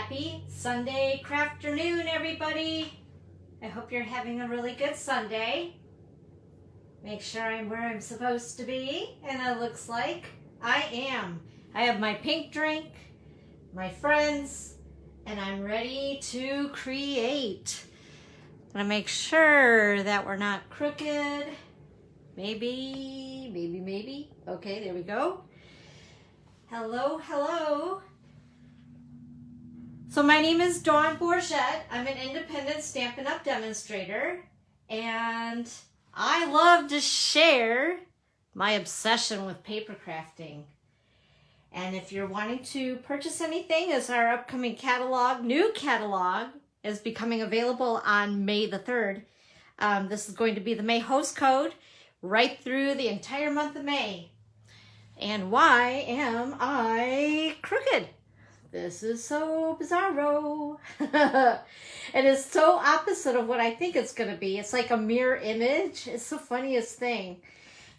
Happy Sunday crafternoon, everybody. I hope you're having a really good Sunday. Make sure I'm where I'm supposed to be, and it looks like I am. I have my pink drink, my friends, and I'm ready to create. I'm gonna make sure that we're not crooked. Maybe. Okay, there we go. Hello. So my name is Dawn Bourgette. I'm an independent Stampin' Up! Demonstrator, and I love to share my obsession with paper crafting. And if you're wanting to purchase anything, as our upcoming new catalog is becoming available on May the 3rd. This is going to be the May host code right through the entire month of May. And why am I crooked? This is so bizarro. It is so opposite of what I think it's going to be. It's like a mirror image. It's the funniest thing.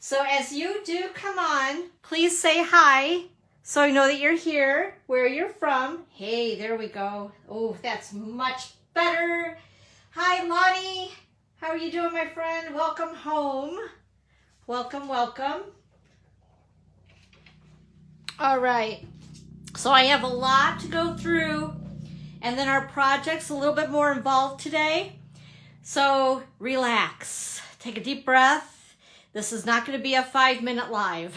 So as you do come on, please say hi so I know that you're here, where you're from. Hey, there we go. Oh, that's much better. Hi, Lonnie. How are you doing, my friend? Welcome home. Welcome. All right. So I have a lot to go through, and then our project's a little bit more involved today. So relax, take a deep breath. This is not going to be a 5-minute live,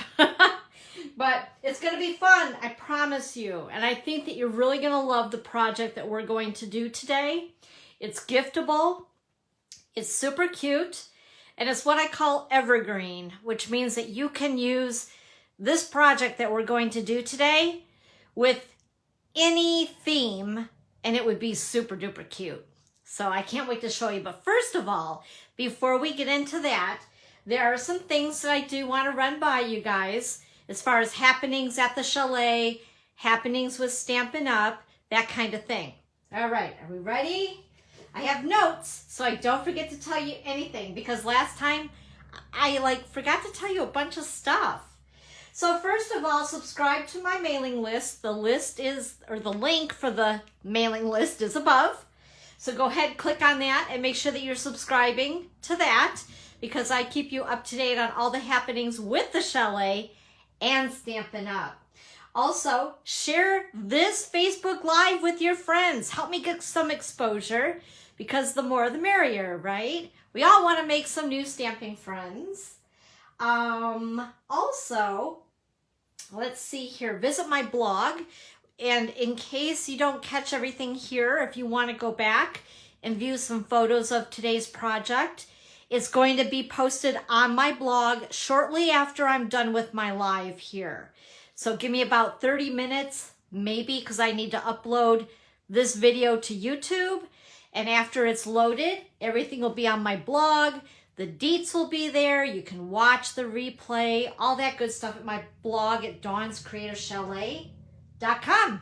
but it's going to be fun, I promise you. And I think that you're really going to love the project that we're going to do today. It's giftable, it's super cute, and it's what I call evergreen, which means that you can use this project that we're going to do today with any theme, and it would be super duper cute. So I can't wait to show you. But first of all, before we get into that, there are some things that I do want to run by you guys as far as happenings at the chalet, happenings with Stampin' Up!, that kind of thing. All right, are we ready? I have notes so I don't forget to tell you anything, because last time I forgot to tell you a bunch of stuff. So first of all, subscribe to my mailing list. The link for the mailing list is above. So go ahead, click on that, and make sure that you're subscribing to that, because I keep you up to date on all the happenings with the chalet and Stampin' Up! Also, share this Facebook Live with your friends. Help me get some exposure, because the more the merrier, right? We all want to make some new stamping friends. Also, let's see here, visit my blog, and in case you don't catch everything here, if you want to go back and view some photos of today's project, it's going to be posted on my blog shortly after I'm done with my live here. So give me about 30 minutes, maybe, because I need to upload this video to YouTube, and after it's loaded, everything will be on my blog. The deets will be there. You can watch the replay, all that good stuff at my blog at dawnscreativechalet.com.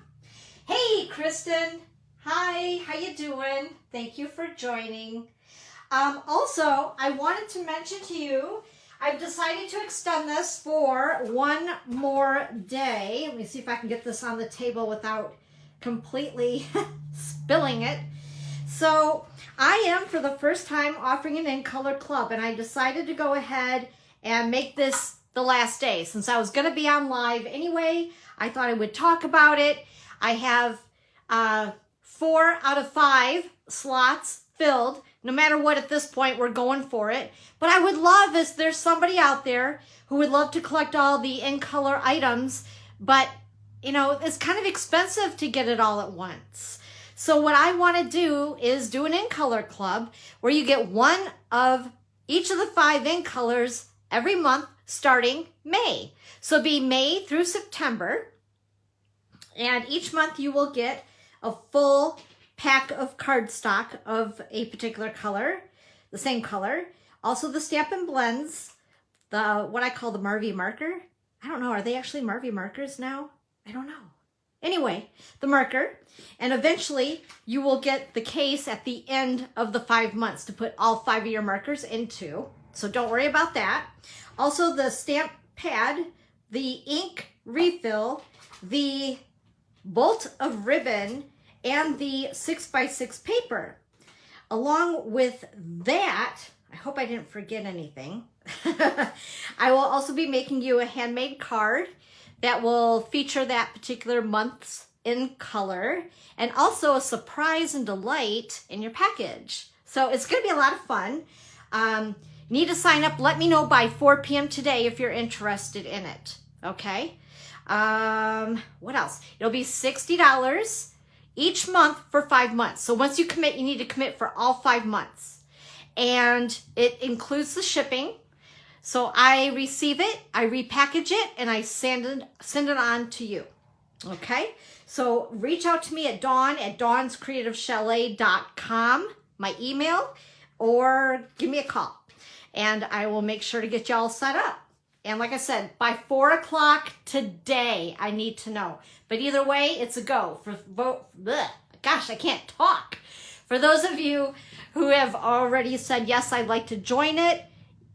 Hey, Kristen. Hi, how you doing? Thank you for joining. Also, I wanted to mention to you, I've decided to extend this for one more day. Let me see if I can get this on the table without completely spilling it. So I am, for the first time, offering an in-color club, and I decided to go ahead and make this the last day. Since I was going to be on live anyway, I thought I would talk about it. I have 4 out of 5 slots filled. No matter what, at this point, we're going for it. But I would love, if there's somebody out there who would love to collect all the in-color items, but, it's kind of expensive to get it all at once. So what I want to do is do an in-color club where you get one of each of the 5 in-colors every month starting May. So it'll be May through September. And each month you will get a full pack of cardstock of a particular color, the same color. Also the Stampin' Blends, what I call the Marvy marker. I don't know, are they actually Marvy markers now? I don't know. Anyway, the marker, and eventually you will get the case at the end of the 5 months to put all 5 of your markers into. So don't worry about that. Also the stamp pad, the ink refill, the bolt of ribbon, and the 6x6 paper. Along with that, I hope I didn't forget anything. I will also be making you a handmade card that will feature that particular month's in color, and also a surprise and delight in your package. So it's going to be a lot of fun. Need to sign up. Let me know by 4 p.m. today if you're interested in it. Okay. What else? It'll be $60 each month for 5 months. So once you commit, you need to commit for all 5 months. And it includes the shipping. So I receive it, I repackage it, and I send it on to you. Okay? So reach out to me at Dawn at dawnscreativechalet.com, my email, or give me a call. And I will make sure to get you all set up. And like I said, by 4 o'clock today, I need to know. But either way, it's a go. Gosh, I can't talk. For those of you who have already said, yes, I'd like to join it,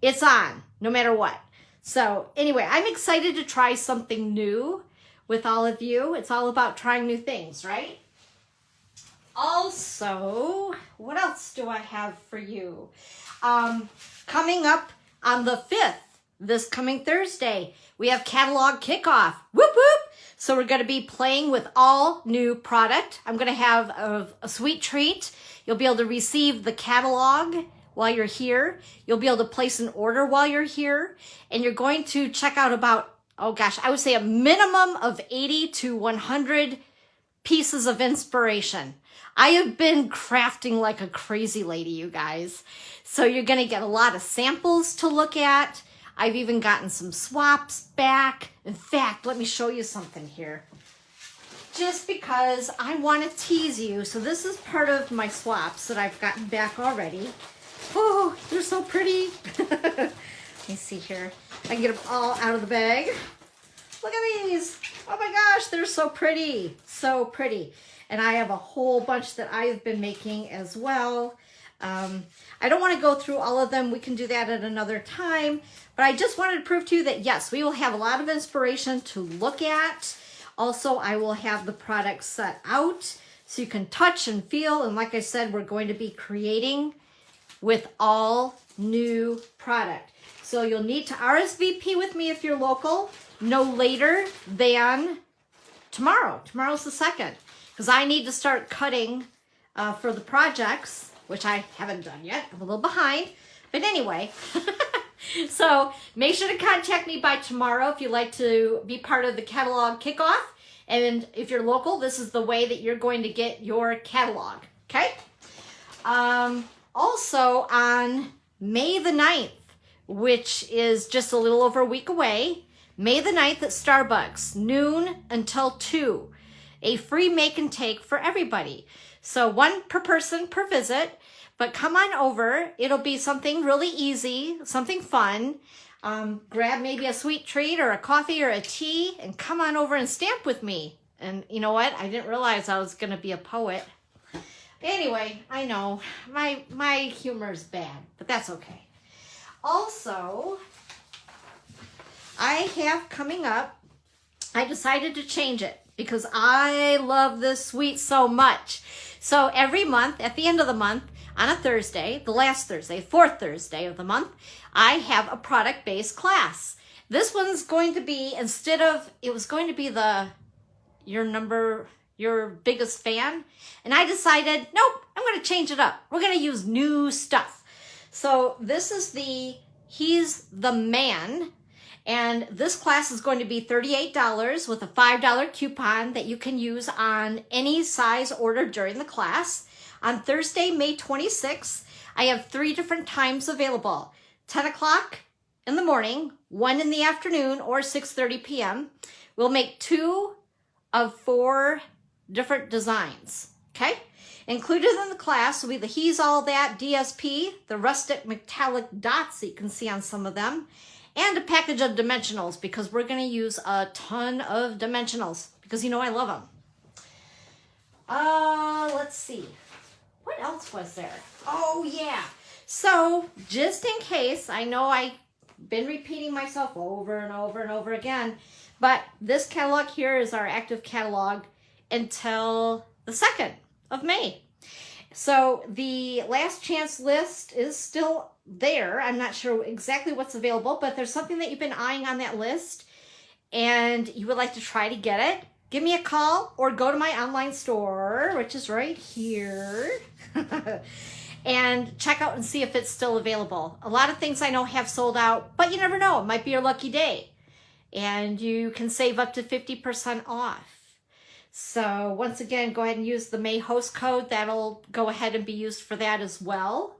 it's on, no matter what. So anyway, I'm excited to try something new with all of you. It's all about trying new things, right? Also, what else do I have for you? Coming up on the 5th, this coming Thursday, we have catalog kickoff. Whoop, whoop. So we're going to be playing with all new product. I'm going to have a sweet treat. You'll be able to receive the catalog while you're here. You'll be able to place an order while you're here. And you're going to check out about, oh gosh, I would say a minimum of 80 to 100 pieces of inspiration. I have been crafting like a crazy lady, you guys. So you're going to get a lot of samples to look at. I've even gotten some swaps back. In fact, let me show you something here. Just because I want to tease you. So this is part of my swaps that I've gotten back already. Oh, they're so pretty. Let me see here. I can get them all out of the bag. Look at these. Oh my gosh, they're so pretty. So pretty. And I have a whole bunch that I've been making as well. I don't want to go through all of them. We can do that at another time. But I just wanted to prove to you that, yes, we will have a lot of inspiration to look at. Also, I will have the products set out so you can touch and feel. And like I said, we're going to be creating with all new product. So you'll need to RSVP with me if you're local, no later than tomorrow. Tomorrow's the 2nd, because I need to start cutting for the projects, which I haven't done yet. I'm a little behind. But anyway, so make sure to contact me by tomorrow if you'd like to be part of the catalog kickoff. And if you're local, this is the way that you're going to get your catalog, okay? Also on May the 9th, which is just a little over a week away, May the 9th at Starbucks, noon until 2, a free make and take for everybody. So 1 per person per visit, but come on over. It'll be something really easy, something fun. Grab maybe a sweet treat or a coffee or a tea and come on over and stamp with me. And you know what? I didn't realize I was going to be a poet. Anyway, I know my humor is bad, but that's okay. Also, I have coming up, I decided to change it because I love this suite so much. So every month, at the end of the month, on a Thursday, the last Thursday, 4th Thursday of the month, I have a product-based class. This one's going to be, instead of, it was going to be your biggest fan. And I decided, nope, I'm going to change it up. We're going to use new stuff. So this is He's the Man. And this class is going to be $38 with a $5 coupon that you can use on any size order during the class. On Thursday, May 26th, I have 3 different times available. 10 o'clock in the morning, 1 in the afternoon, or 6:30 p.m. We'll make 2 of 4 different designs, okay? Included in the class will be the He's All That DSP, the rustic metallic dots that you can see on some of them, and a package of dimensionals because we're going to use a ton of dimensionals because you know I love them. Let's see. What else was there? Oh, yeah. So just in case, I know I've been repeating myself over and over and over again, but this catalog here is our active catalog until the 2nd of May. So the last chance list is still there. I'm not sure exactly what's available, but if there's something that you've been eyeing on that list and you would like to try to get it, give me a call or go to my online store, which is right here, and check out and see if it's still available. A lot of things I know have sold out, but you never know. It might be your lucky day. And you can save up to 50% off. So once again, go ahead and use the May host code. That'll go ahead and be used for that as well.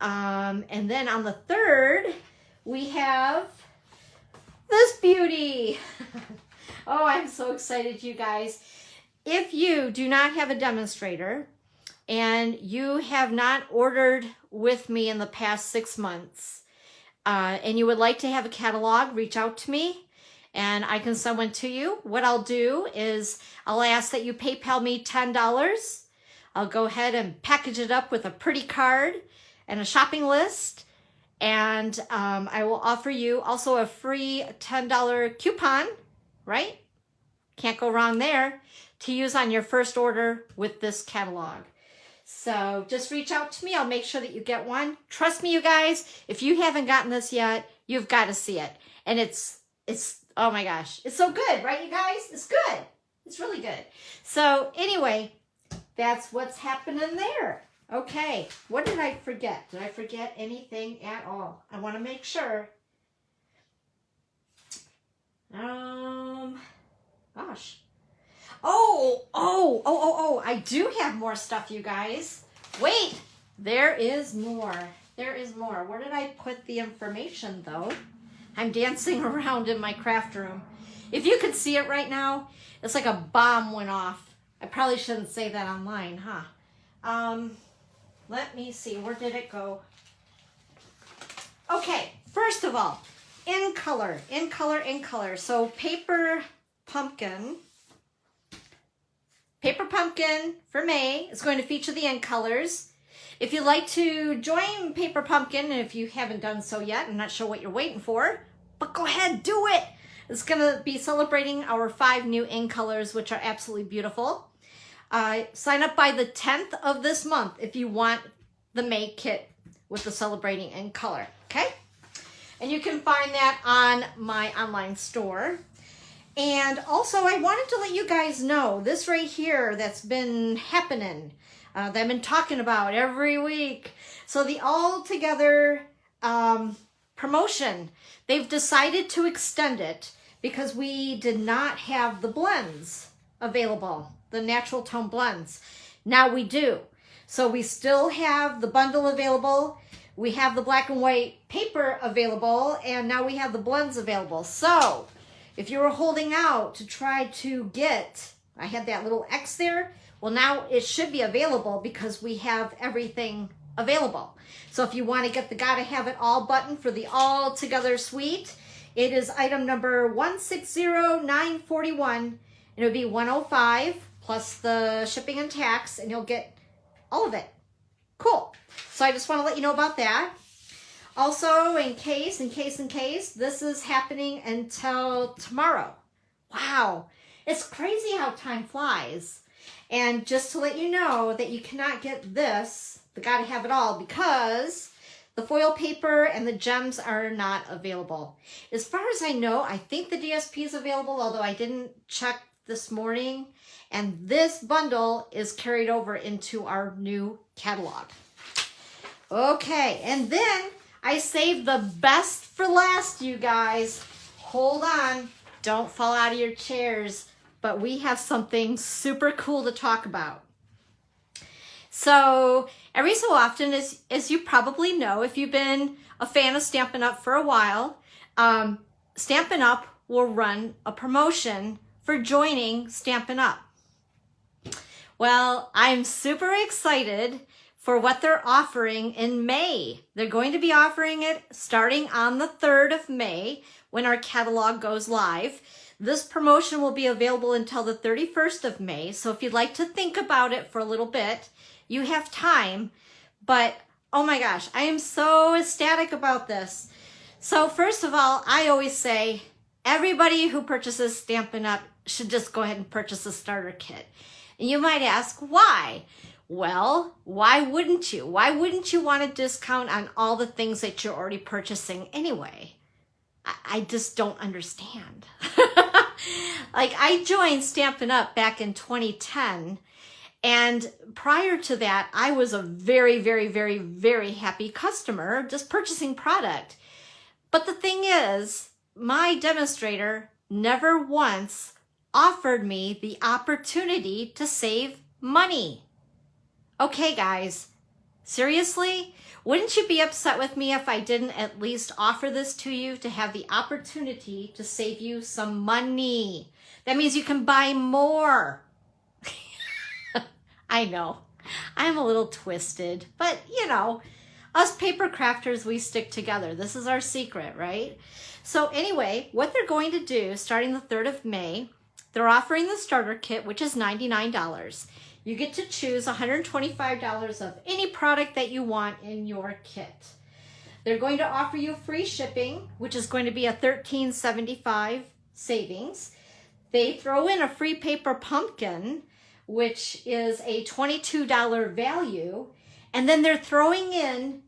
And then on the 3rd, we have this beauty. Oh, I'm so excited, you guys. If you do not have a demonstrator and you have not ordered with me in the past 6 months, and you would like to have a catalog, reach out to me and I can send one to you. What I'll do is I'll ask that you PayPal me $10. I'll go ahead and package it up with a pretty card and a shopping list. And I will offer you also a free $10 coupon, right? Can't go wrong there, to use on your first order with this catalog. So just reach out to me. I'll make sure that you get one. Trust me, you guys, if you haven't gotten this yet, you've got to see it. And it's oh my gosh, it's so good, right, you guys? It's good. It's really good. So anyway, that's what's happening there. Okay, what did I forget? Did I forget anything at all? I want to make sure. Gosh. Oh, I do have more stuff, you guys. Wait, there is more. There is more. Where did I put the information, though? I'm dancing around in my craft room. If you could see it right now, it's like a bomb went off. I probably shouldn't say that online, huh? Let me see. Where did it go? Okay, first of all, in color. So Paper Pumpkin for May is going to feature the in colors. If you'd like to join Paper Pumpkin, and if you haven't done so yet, I'm not sure what you're waiting for, but go ahead, do it. It's going to be celebrating our 5 new in colors, which are absolutely beautiful. Sign up by the 10th of this month if you want the May kit with the celebrating in color, okay? And you can find that on my online store. And also, I wanted to let you guys know, this right here that's been happening, that I've been talking about every week. So the All Together promotion, they've decided to extend it because we did not have the blends available, the natural tone blends. Now we do. So we still have the bundle available. We have the black and white paper available, and now we have the blends available. So if you were holding out to try to get, I had that little X there. Well, now it should be available because we have everything available. So if you want to get the Gotta Have It All button for the All Together Suite, it is item number 160941, and it would be 105 plus the shipping and tax, and you'll get all of it. Cool. So I just want to let you know about that. Also, in case, this is happening until tomorrow. Wow. It's crazy how time flies. And just to let you know that you cannot get this, the Gotta Have It All, because the foil paper and the gems are not available. As far as I know, I think the DSP is available, although I didn't check this morning. And this bundle is carried over into our new catalog. Okay, and then I saved the best for last, you guys. Hold on. Don't fall out of your chairs. But we have something super cool to talk about. So every so often, as you probably know, if you've been a fan of Stampin' Up! For a while, Stampin' Up! Will run a promotion for joining Stampin' Up! Well, I'm super excited for what they're offering in May. They're going to be offering it starting on the 3rd of May when our catalog goes live. This promotion will be available until the 31st of May. So if you'd like to think about it for a little bit, you have time. But oh my gosh, I am so ecstatic about this. So first of all, I always say everybody who purchases Stampin' Up! Should just go ahead and purchase a starter kit. And you might ask, why? Well, why wouldn't you? Why wouldn't you want a discount on all the things that you're already purchasing anyway? I just don't understand. Like, I joined Stampin' Up! Back in 2010. And prior to that, I was a very, very, very, very happy customer just purchasing product. But the thing is, my demonstrator never once offered me the opportunity to save money. Okay, guys, seriously? Wouldn't you be upset with me if I didn't at least offer this to you to have the opportunity to save you some money? That means you can buy more. I know, I'm a little twisted, but you know, us paper crafters, we stick together. This is our secret, right? So anyway, what they're going to do starting the 3rd of May, they're offering the starter kit, which is $99. You get to choose $125 of any product that you want in your kit. They're going to offer you free shipping, which is going to be a $13.75 savings. They throw in a free paper pumpkin, which is a $22 value. And then they're throwing in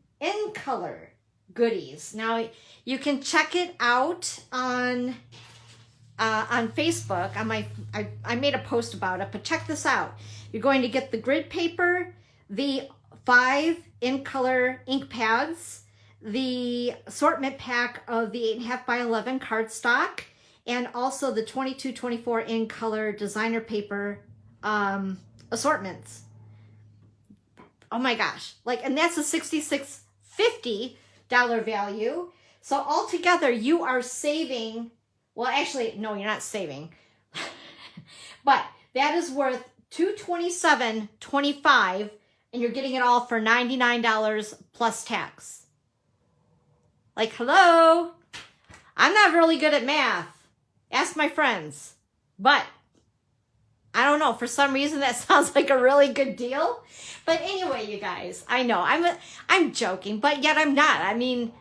color goodies. Now, you can check it out on Facebook. I made a post about it, but check this out. You're going to get the grid paper, the 5 in color ink pads, the assortment pack of the 8.5 by 11 cardstock, and also the 22-24 in color designer paper assortments. Oh my gosh, like, and that's a $66.50 value. So altogether you are saving, well, actually, no, you're not saving, but that is worth $227.25, and you're getting it all for $99 plus tax. Like, hello, I'm not really good at math. Ask my friends, but I don't know, for some reason that sounds like a really good deal. But anyway, you guys, I know I'm joking, but yet I'm not. I mean,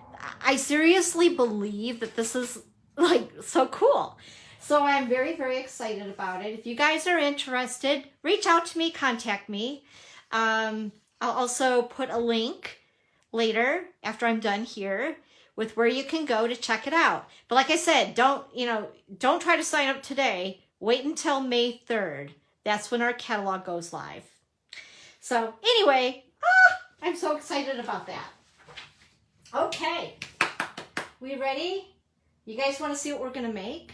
I seriously believe that this is like so cool. So I'm very, very excited about it. If you guys are interested, reach out to me, contact me. I'll also put a link later after I'm done here with where you can go to check it out. But like I said, don't try to sign up today. Wait until May 3rd. That's when our catalog goes live. So anyway, I'm so excited about that. Okay, we ready? You guys want to see what we're gonna make?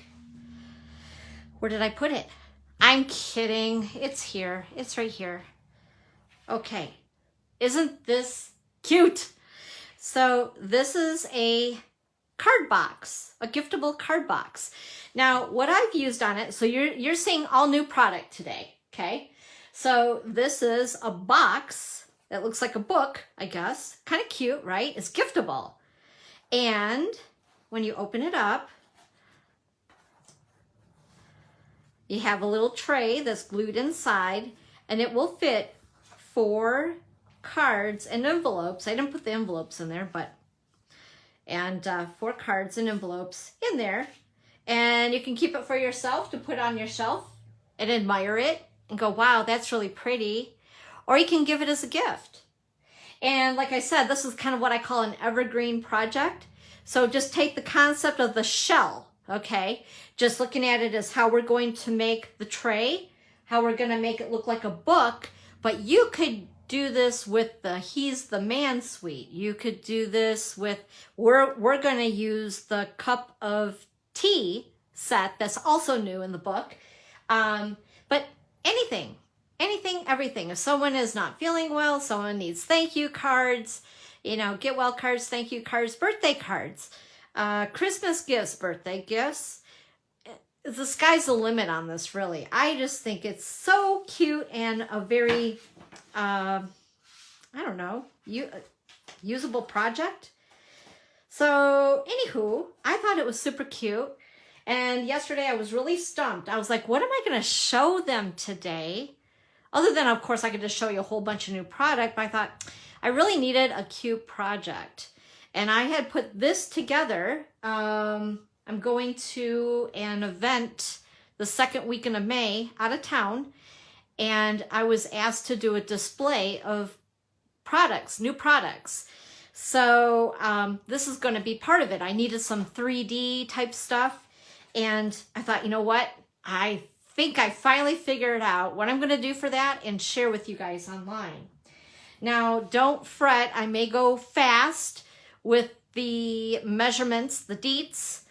Where did I put it? I'm kidding. It's here. It's right here. Okay. Isn't this cute? So this is a card box, a giftable card box. Now, what I've used on it, so you're seeing all new product today, okay? So this is a box that looks like a book, I guess. Kind of cute, right? It's giftable. And when you open it up, you have a little tray that's glued inside, and it will fit 4 cards and envelopes. I didn't put the envelopes in there, but, and 4 cards and envelopes in there. And you can keep it for yourself to put on your shelf and admire it and go, wow, that's really pretty. Or you can give it as a gift. And like I said, this is kind of what I call an evergreen project. So just take the concept of the shell, okay? Just looking at it as how we're going to make the tray, how we're going to make it look like a book, but you could do this with the He's the Man suite. You could do this with, we're going to use the cup of tea set that's also new in the book. But anything, everything. If someone is not feeling well, someone needs thank you cards, you know, get well cards, thank you cards, birthday cards, Christmas gifts, birthday gifts. The sky's the limit on this, really. I just think it's so cute and a very, I don't know, usable project. So, anywho, I thought it was super cute. And yesterday I was really stumped. I was like, what am I going to show them today? Other than, of course, I could just show you a whole bunch of new product. But I thought I really needed a cute project. And I had put this together. I'm going to an event the second weekend of May out of town. and I was asked to do a display of products, new products. So this is going to be part of it. I needed some 3D type stuff, and I thought, you know what? I think I finally figured out what I'm going to do for that and share with you guys online. Now, don't fret. I may go fast with the measurements, the deets,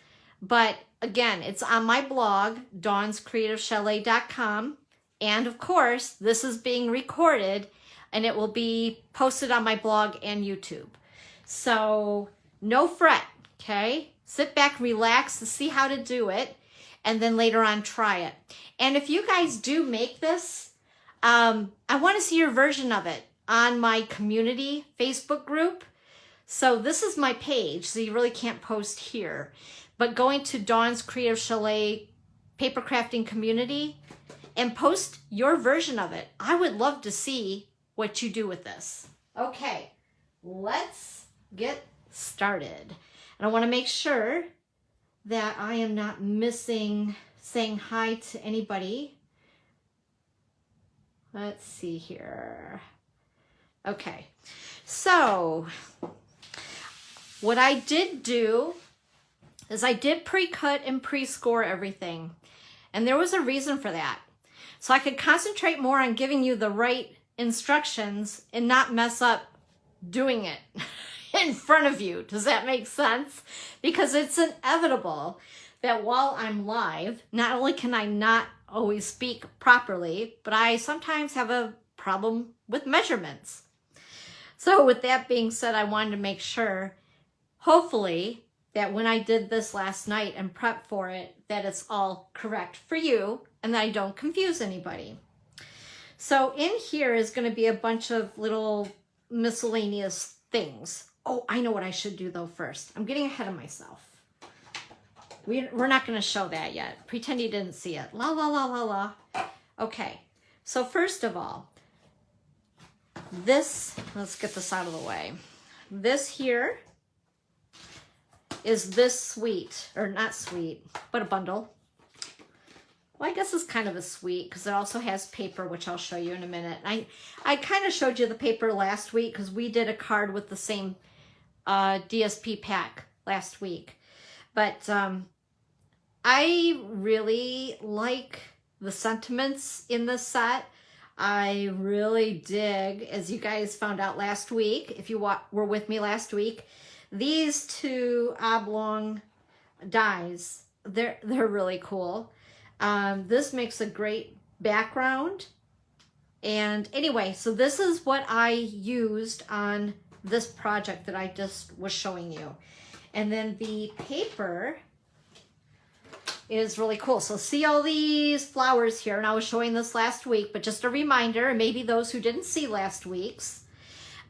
but again, it's on my blog, dawnscreativechalet.com. And of course, this is being recorded and it will be posted on my blog and YouTube. So no fret, okay? Sit back, relax to see how to do it, and then later on try it. And if you guys do make this, I want to see your version of it on my community Facebook group. So this is my page, so you really can't post here. But going to Dawn's Creative Chalet Paper Crafting Community and post your version of it. I would love to see what you do with this. Okay, let's get started. And I want to make sure that I am not missing saying hi to anybody. Let's see here. Okay, so what I did do is I did pre-cut and pre-score everything. And there was a reason for that. So I could concentrate more on giving you the right instructions and not mess up doing it in front of you. Does that make sense? Because it's inevitable that while I'm live, not only can I not always speak properly, but I sometimes have a problem with measurements. So with that being said, I wanted to make sure, hopefully, that when I did this last night and prep for it, that it's all correct for you and that I don't confuse anybody. So in here is going to be a bunch of little miscellaneous things. Oh, I know what I should do though first. I'm getting ahead of myself. We're not going to show that yet. Pretend you didn't see it. La, la, la, la, la. Okay. So first of all, this, let's get this out of the way. This here is this sweet, or not sweet, but a bundle. Well, I guess it's kind of a sweet because it also has paper, which I'll show you in a minute. I kind of showed you the paper last week because we did a card with the same DSP pack last week. But I really like the sentiments in this set. I really dig, as you guys found out last week, if you were with me last week, these two oblong dies, they're really cool. This makes a great background. And anyway, so this is what I used on this project that I just was showing you. And then the paper is really cool. So see all these flowers here, and I was showing this last week, but just a reminder, and maybe those who didn't see last week's,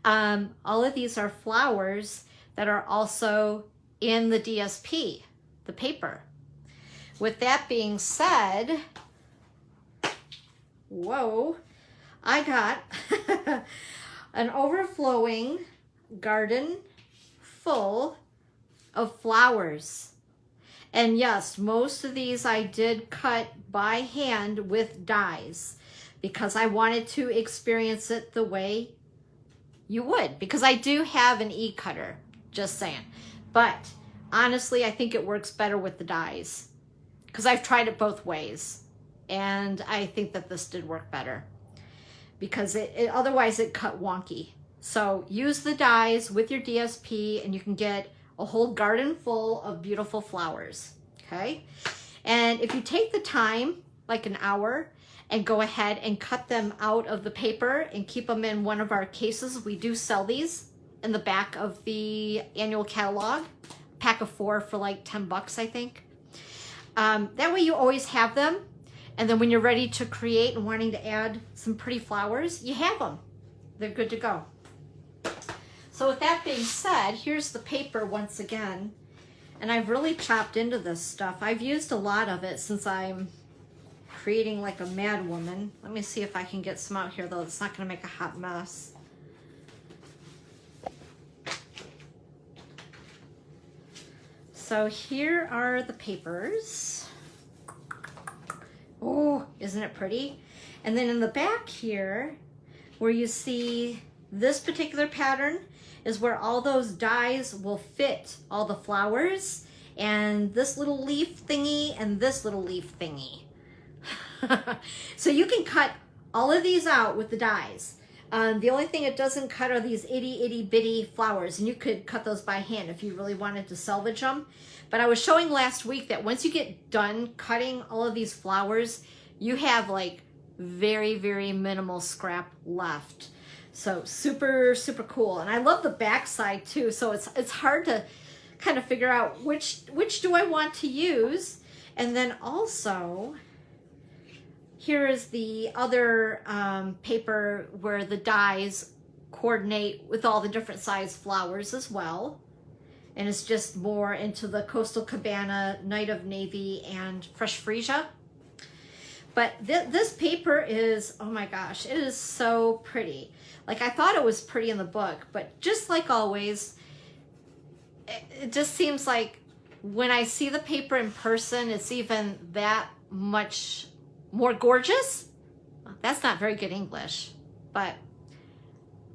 all of these are flowers that are also in the DSP, the paper. With that being said, whoa, I got an overflowing garden full of flowers. And yes, most of these I did cut by hand with dies because I wanted to experience it the way you would, because I do have an e-cutter, just saying. But honestly, I think it works better with the dies because I've tried it both ways. And I think that this did work better because otherwise it cut wonky. So use the dies with your DSP and you can get a whole garden full of beautiful flowers, okay? And if you take the time, like an hour, and go ahead and cut them out of the paper and keep them in one of our cases, we do sell these in the back of the annual catalog, pack of 4 for like 10 bucks, I think. That way you always have them. And then when you're ready to create and wanting to add some pretty flowers, you have them. They're good to go. So with that being said, here's the paper once again. And I've really chopped into this stuff. I've used a lot of it since I'm creating like a mad woman. Let me see if I can get some out here though. It's not gonna make a hot mess. So here are the papers. Oh, isn't it pretty? And then in the back here, where you see this particular pattern is where all those dies will fit all the flowers and this little leaf thingy and this little leaf thingy. So you can cut all of these out with the dies. The only thing it doesn't cut are these itty bitty flowers, and you could cut those by hand if you really wanted to salvage them. But I was showing last week that once you get done cutting all of these flowers, you have like very minimal scrap left. So super cool. And I love the back side too, so it's hard to kind of figure out which do I want to use. And then also here is the other paper where the dies coordinate with all the different size flowers as well. And it's just more into the Coastal Cabana, Night of Navy, and Fresh Freesia. But this paper is, oh my gosh, it is so pretty. Like I thought it was pretty in the book, but just like always, it just seems like when I see the paper in person, it's even that much more gorgeous. That's not very good English, but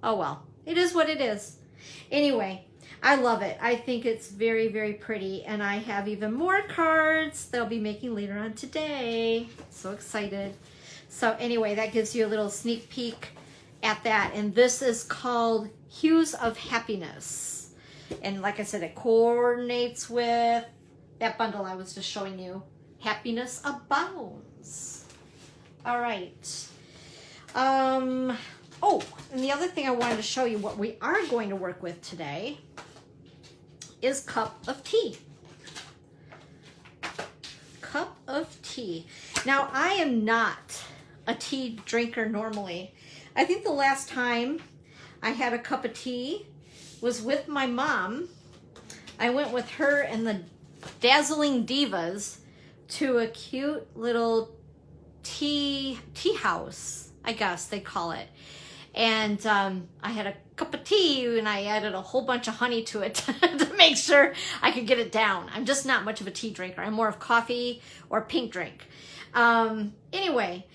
oh well, it is what it is. Anyway, I love it. I think it's very pretty, and I have even more cards that I'll be making later on today. So excited. So anyway, that gives you a little sneak peek at that, and this is called Hues of Happiness. And like I said, it coordinates with that bundle I was just showing you, Happiness Abounds. All right. Oh, and the other thing I wanted to show you, what we are going to work with today is cup of tea. Cup of tea. Now, I am not a tea drinker normally. I think the last time I had a cup of tea was with my mom. I went with her and the Dazzling Divas to a cute little tea house, I guess they call it. And I had a cup of tea and I added a whole bunch of honey to it to make sure I could get it down. I'm just not much of a tea drinker. I'm more of coffee or pink drink. Anyway,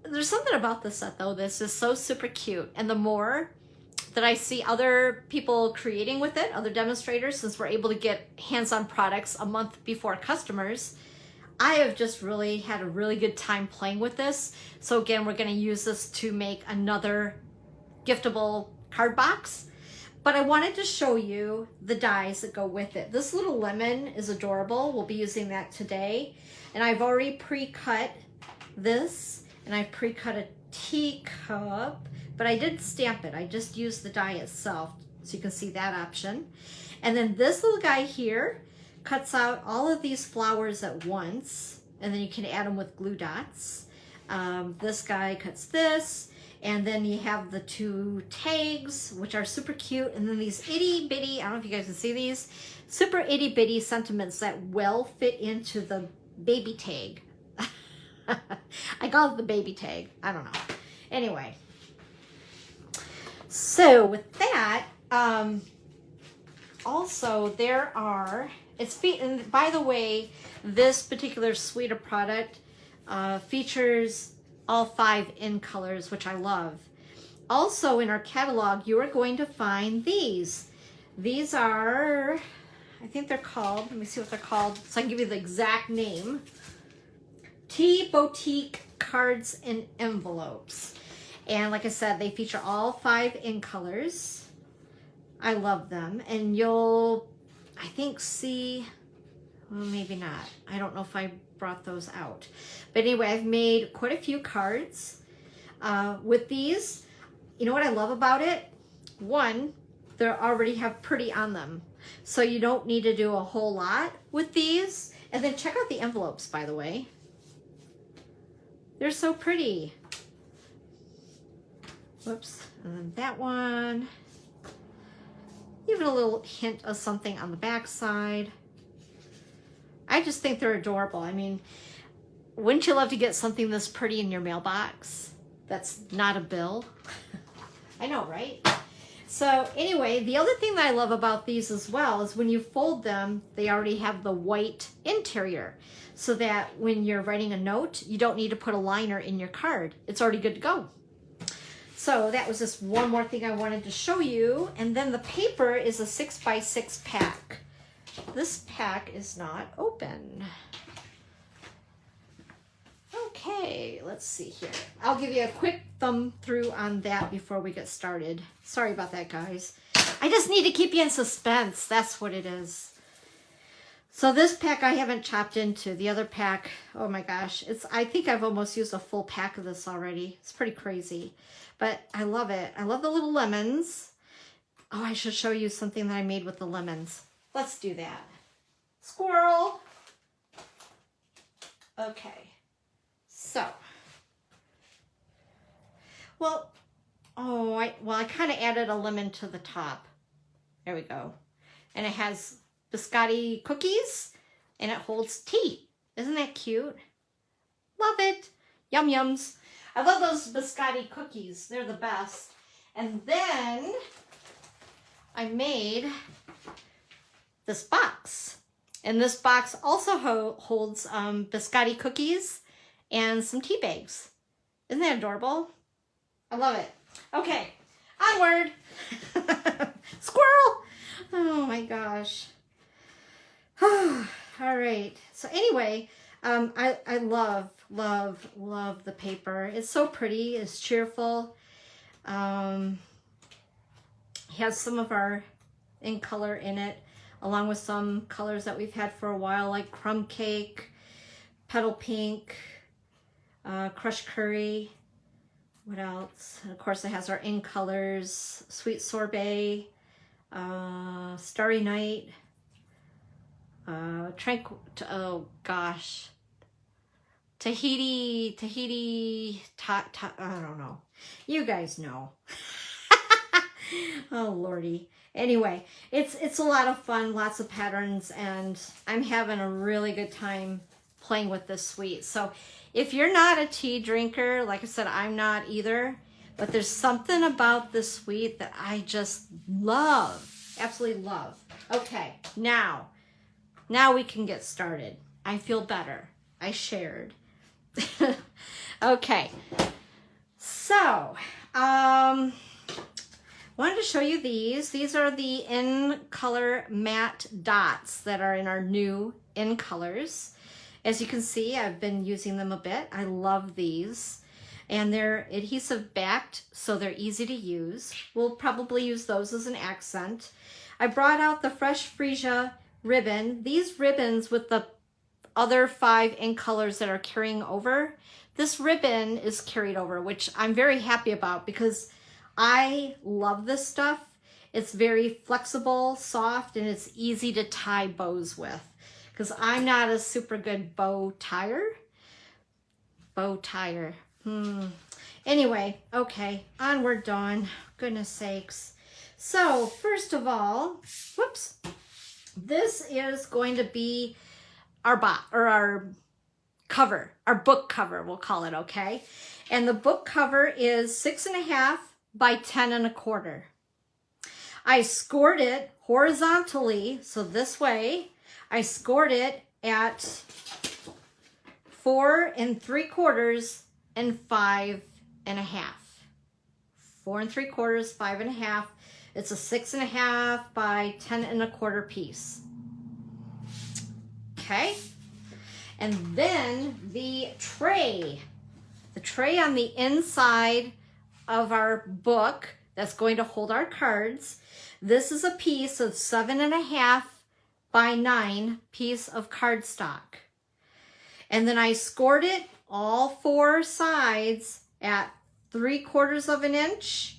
there's something about this set though. This is so super cute. And the more that I see other people creating with it, other demonstrators, since we're able to get hands-on products a month before customers, I have just really had a really good time playing with this. So again, we're going to use this to make another giftable card box. But I wanted to show you the dies that go with it. This little lemon is adorable. We'll be using that today. And I've already pre-cut this, and I pre-cut a teacup, but I didn't stamp it. I just used the die itself, so you can see that option. And then this little guy here cuts out all of these flowers at once, and then you can add them with glue dots. This guy cuts this, and then you have the two tags, which are super cute, and then these itty bitty, I don't know if you guys can see these, super itty bitty sentiments that well fit into the baby tag. I call it the baby tag. I don't know. Anyway, so with that, also there are, and by the way, this particular suite of product features all 5 in colors, which I love. Also in our catalog, you are going to find these. These are, I think they're called, let me see what they're called, so I can give you the exact name. Tea Boutique Cards and Envelopes. And like I said, they feature all 5 in colors. I love them. And you'll, I think, see, well, maybe not. I don't know if I brought those out. But anyway, I've made quite a few cards with these. You know what I love about it? One, they already have pretty on them. So you don't need to do a whole lot with these. And then check out the envelopes, by the way. They're so pretty. Whoops. And then that one. Even a little hint of something on the back side. I just think they're adorable. I mean, wouldn't you love to get something this pretty in your mailbox that's not a bill? I know, right? So anyway, the other thing that I love about these as well is when you fold them, they already have the white interior, so that when you're writing a note, you don't need to put a liner in your card. It's already good to go. So that was just one more thing I wanted to show you. And then the paper is a 6x6 pack. This pack is not open. Okay, let's see here. I'll give you a quick thumb through on that before we get started. Sorry about that, guys. I just need to keep you in suspense. That's what it is. So this pack I haven't chopped into. The other pack, oh my gosh. I think I've almost used a full pack of this already. It's pretty crazy. But I love it. I love the little lemons. Oh, I should show you something that I made with the lemons. Let's do that. Squirrel. Okay. So, well, I kind of added a lemon to the top. There we go. And it has biscotti cookies, and it holds tea. Isn't that cute? Love it. Yum yums. I love those biscotti cookies. They're the best. And then I made this box. And this box also holds biscotti cookies and some tea bags. Isn't that adorable? I love it. Okay, onward. Squirrel. Oh my gosh. All right. So anyway, I love the paper. It's so pretty. It's cheerful. It has some of our in color in it, along with some colors that we've had for a while, like crumb cake, petal pink, crushed curry. What else? And of course, it has our in colors, sweet sorbet, starry night, oh gosh, Tahiti, I don't know. You guys know. Oh Lordy. Anyway, it's a lot of fun, lots of patterns, and I'm having a really good time playing with this suite. So if you're not a tea drinker, like I said, I'm not either, but there's something about this suite that I just love, absolutely love. Okay, now we can get started. I feel better. I shared. Okay, so wanted to show you these. These are the in color matte dots that are in our new in colors. As you can see, I've been using them a bit. I love these. And they're adhesive backed, so they're easy to use. We'll probably use those as an accent. I brought out the Fresh Freesia ribbon. These ribbons with the other 5 in colors that are carrying over, this ribbon is carried over, which I'm very happy about because I love this stuff. It's very flexible, soft, and it's easy to tie bows with. Because I'm not a super good bow tire. Anyway, okay, onward, Dawn. Goodness sakes. So, first of all, whoops, this is going to be our cover, our book cover, we'll call it, okay? And the book cover is 6.5 by 10 1/4. I scored it horizontally, so this way. I scored it at 4 3/4 and 5 1/2. 4 3/4, 5 1/2. It's a 6.5 by 10 1/4 piece. Okay. And then the tray on the inside of our book that's going to hold our cards. This is a piece of 7.5 by 9 piece of cardstock. And then I scored it all 4 sides at 3/4 of an inch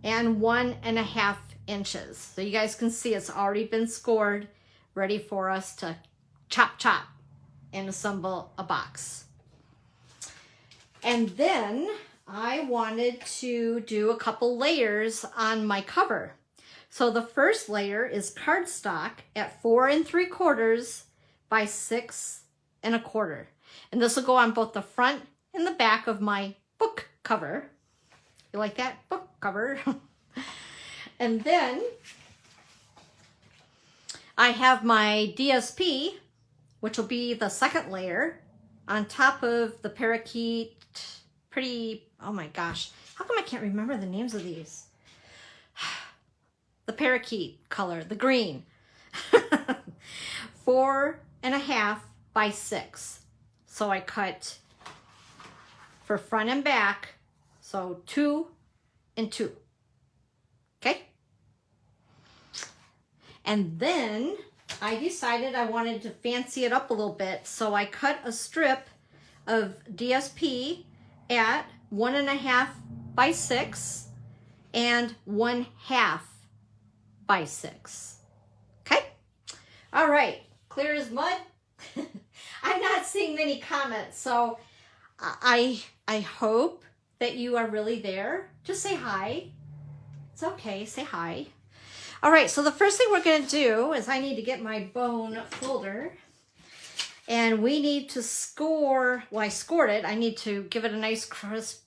and 1.5 inches. So you guys can see it's already been scored, ready for us to chop and assemble a box. And then I wanted to do a couple layers on my cover. So the first layer is cardstock at 4 3/4 by 6 1/4. And this will go on both the front and the back of my book cover. You like that? Book cover. And then I have my DSP, which will be the second layer on top of the parakeet. Pretty, oh my gosh, how come I can't remember the names of these? The parakeet color, the green. 4.5 by 6. So I cut for front and back, so 2 and 2. Okay? And then I decided I wanted to fancy it up a little bit, so I cut a strip of DSP at 1.5 by 6 and 1/2 by 6. Okay? All right, clear as mud. I'm not seeing many comments, so I hope that you are really there. Just say hi. It's okay, say hi. All right, so the first thing we're gonna do is I need to get my bone folder, and we need to score, well, I scored it. I need to give it a nice crisp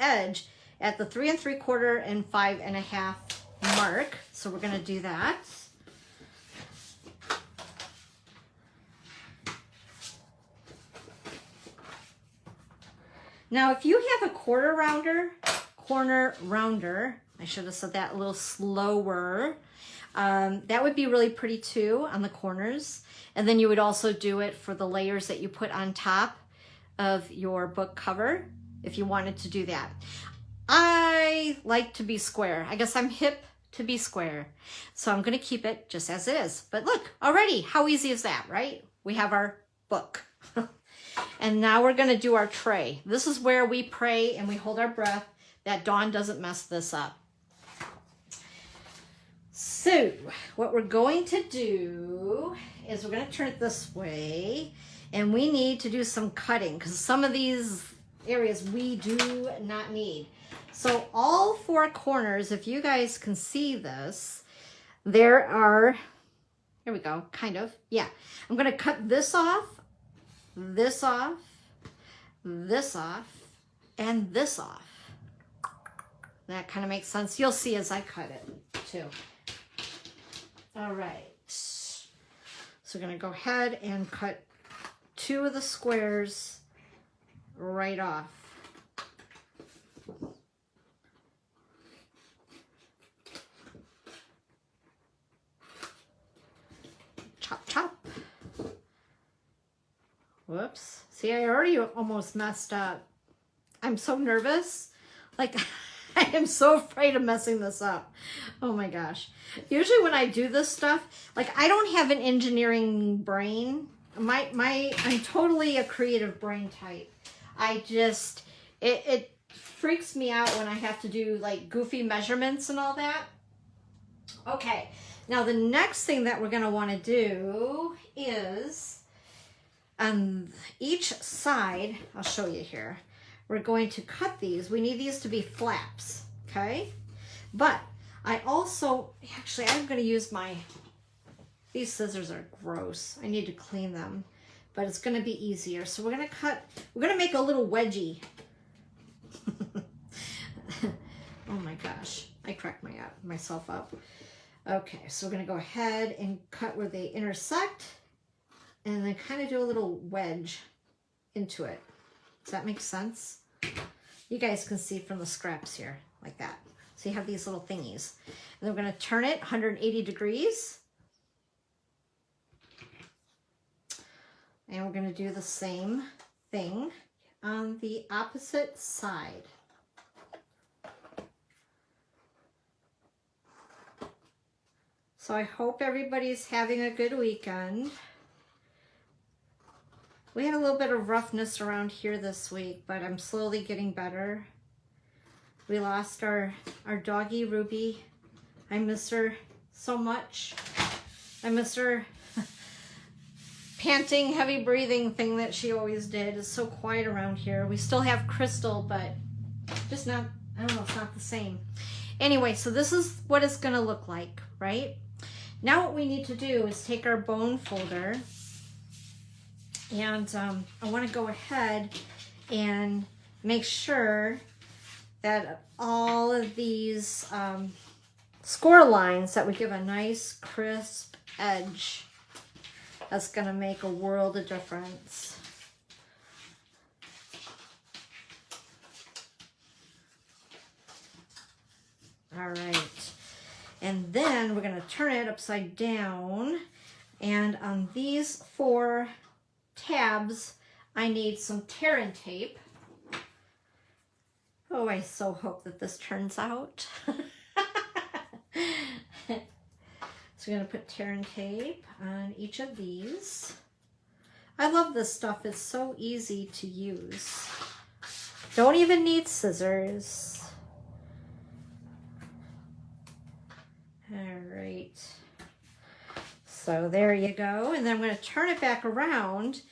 edge at the 3 3/4 and 5.5 mark. So we're gonna do that. Now, if you have a corner rounder, I should have said that a little slower. That would be really pretty too on the corners. And then you would also do it for the layers that you put on top of your book cover if you wanted to do that. I like to be square. I guess I'm hip to be square. So I'm gonna keep it just as it is. But look, already, how easy is that, right? We have our book. And now we're gonna do our tray. This is where we pray and we hold our breath that Dawn doesn't mess this up. So what we're going to do is we're gonna turn it this way, and we need to do some cutting because some of these areas we do not need. So all 4 corners, if you guys can see this, there are, here we go, kind of, yeah. I'm gonna cut this off, this off, this off, and this off. That kind of makes sense. You'll see as I cut it too. All right. So we're gonna go ahead and cut 2 of the squares right off. Chop, chop. Whoops. See, I already almost messed up. I'm so nervous. Like, I am so afraid of messing this up. Oh my gosh. Usually when I do this stuff, like, I don't have an engineering brain. I'm totally a creative brain type. I just, it freaks me out when I have to do like goofy measurements and all that. Okay. Now the next thing that we're gonna wanna do is on each side, I'll show you here, we're going to cut these. We need these to be flaps, okay? But I also, actually, I'm going to use these scissors are gross. I need to clean them, but it's going to be easier. So we're going to make a little wedgie. Oh my gosh, I cracked myself up. Okay, so we're going to go ahead and cut where they intersect, and then kind of do a little wedge into it. Does that make sense? You guys can see from the scraps here, like that. So you have these little thingies. And then we're gonna turn it 180 degrees. And we're gonna do the same thing on the opposite side. So I hope everybody's having a good weekend. We had a little bit of roughness around here this week, but I'm slowly getting better. We lost our doggy, Ruby. I miss her so much. I miss her panting, heavy breathing thing that she always did. It's so quiet around here. We still have Crystal, but just not, I don't know, it's not the same. Anyway, so this is what it's gonna look like, right? Now what we need to do is take our bone folder, and I want to go ahead and make sure that all of these score lines that would give a nice crisp edge. That's going to make a world of difference. All right. And then we're going to turn it upside down. And on these 4 tabs, I need some tear and tape. Oh, I so hope that this turns out. So we're going to put tear and tape on each of these. I love this stuff. It's so easy to use. Don't even need scissors. All right. So there you go. And then I'm going to turn it back around.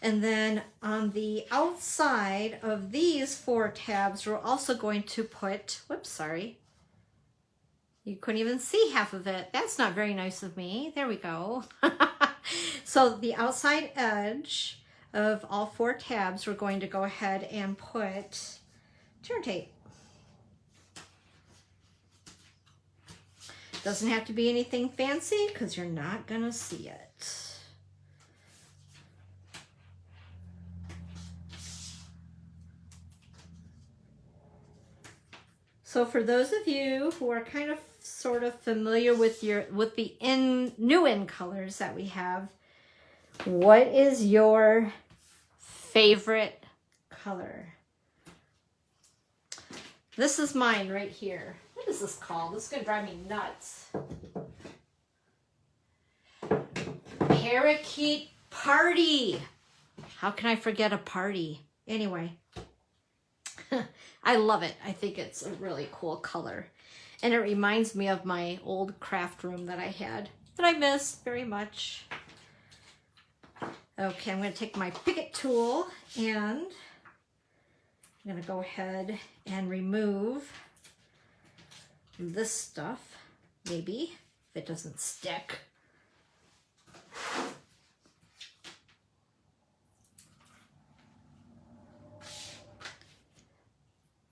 And then on the outside of these 4 tabs, we're also going to put, whoops, sorry. You couldn't even see half of it. That's not very nice of me. There we go. So the outside edge of all 4 tabs, we're going to go ahead and put tear tape. Doesn't have to be anything fancy because you're not going to see it. So for those of you who are kind of sort of familiar with the new in colors that we have, what is your favorite color? This is mine right here. What is this called? This is going to drive me nuts. Parakeet Party. How can I forget a party? Anyway, I love it. I think it's a really cool color. And it reminds me of my old craft room that I had that I miss very much. Okay, I'm going to take my Picket tool and I'm going to go ahead and remove this stuff, maybe, if it doesn't stick.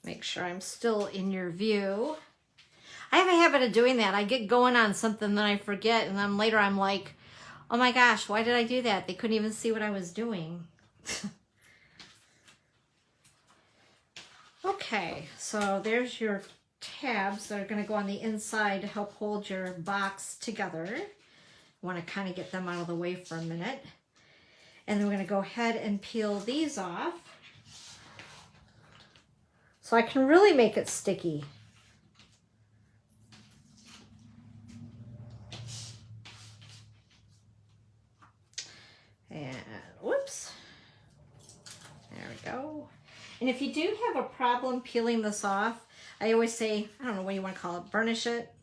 Make sure I'm still in your view. I have a habit of doing that. I get going on something, then I forget, and then later I'm like, oh my gosh, why did I do that? They couldn't even see what I was doing. Okay, so there's your tabs that are going to go on the inside to help hold your box together. Want to kind of get them out of the way for a minute. And then we're going to go ahead and peel these off. So I can really make it sticky. And whoops. There we go. And if you do have a problem peeling this off, I always say, I don't know what you want to call it, burnish it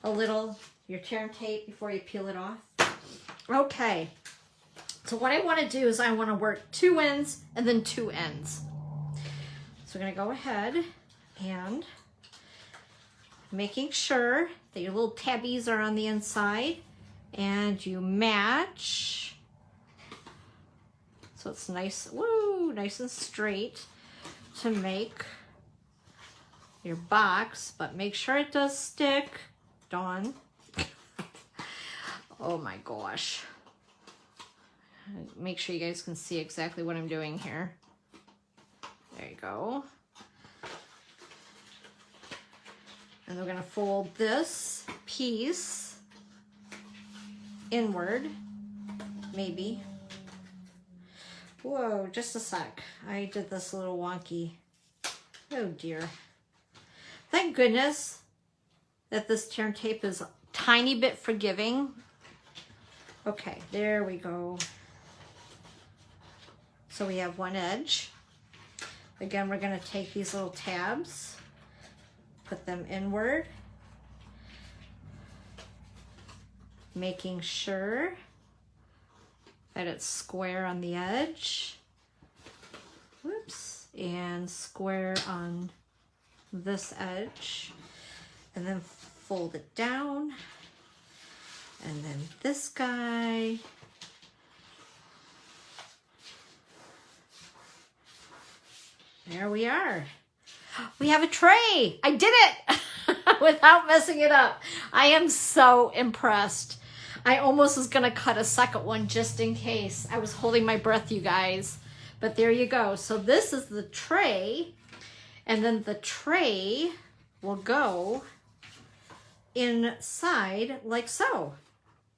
a little, your tear and tape before you peel it off. Okay. So what I want to do is I want to work 2 ends and then 2 ends. So we're going to go ahead and making sure that your little tabbies are on the inside and you match. So it's nice, woo, nice and straight to make your box, but make sure it does stick. Dawn. Oh my gosh. Make sure you guys can see exactly what I'm doing here. There you go. And we're going to fold this piece inward, maybe. Whoa, just a sec. I did this a little wonky. Oh dear. Thank goodness that this tear and tape is a tiny bit forgiving. Okay, there we go. So we have one edge. Again, we're going to take these little tabs, put them inward, making sure that it's square on the edge. Whoops. And square on this edge. And then fold it down. And then this guy. There we are. We have a tray. I did it without messing it up. I am so impressed. I almost was going to cut a second one just in case. I was holding my breath, you guys. But there you go. So this is the tray. And then the tray will go inside like so.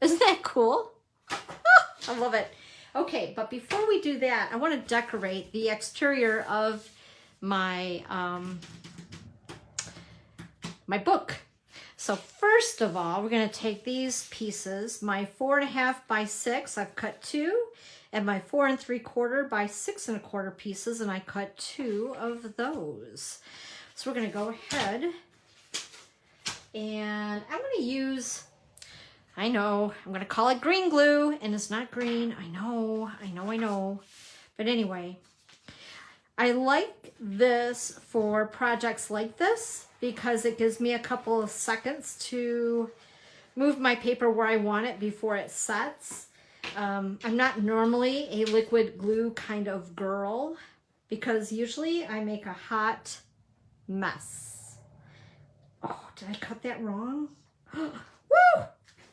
Isn't that cool? I love it. Okay, but before we do that, I want to decorate the exterior of my my book. So first of all, we're going to take these pieces, my 4.5 by 6, I've cut 2, and my 4 3/4 by 6 1/4 pieces, and I cut 2 of those. So we're going to go ahead and I'm going to use, I know, I'm going to call it green glue, and it's not green. I know. But anyway, I like this for projects like this because it gives me a couple of seconds to move my paper where I want it before it sets. I'm not normally a liquid glue kind of girl because usually I make a hot mess. Oh, did I cut that wrong? Woo!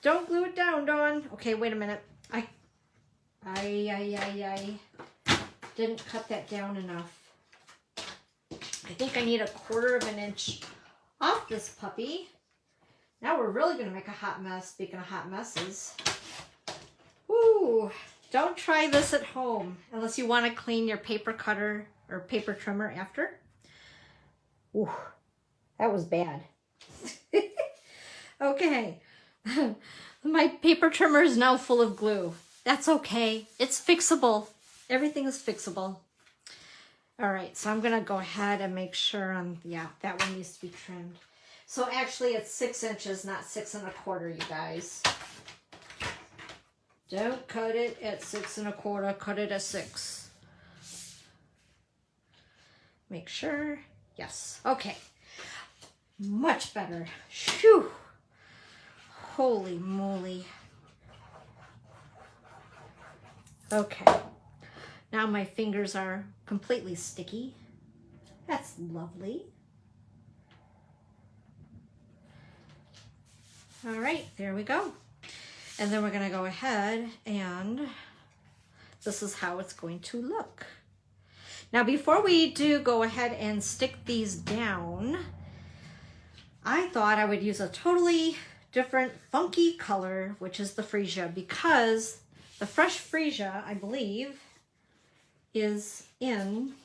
Don't glue it down, Dawn. Okay, wait a minute. I didn't cut that down enough. I think I need 1/4 inch off this puppy. Now we're really going to make a hot mess. Speaking of hot messes. Woo! Don't try this at home unless you want to clean your paper cutter or paper trimmer after. Ooh, that was bad. Okay. My paper trimmer is now full of glue. That's okay. It's fixable. Everything is fixable. All right, so I'm gonna go ahead and make sure yeah, that one needs to be trimmed. So actually it's 6 inches, not 6 1/4, you guys. Don't cut it at 6 1/4, cut it at 6. Make sure, yes, okay. Much better, phew. Holy moly. Okay. Now my fingers are completely sticky. That's lovely. All right, there we go. And then we're gonna go ahead and this is how it's going to look. Now before we do go ahead and stick these down, I thought I would use a totally different funky color, which is the freesia, because the fresh freesia, I believe, is in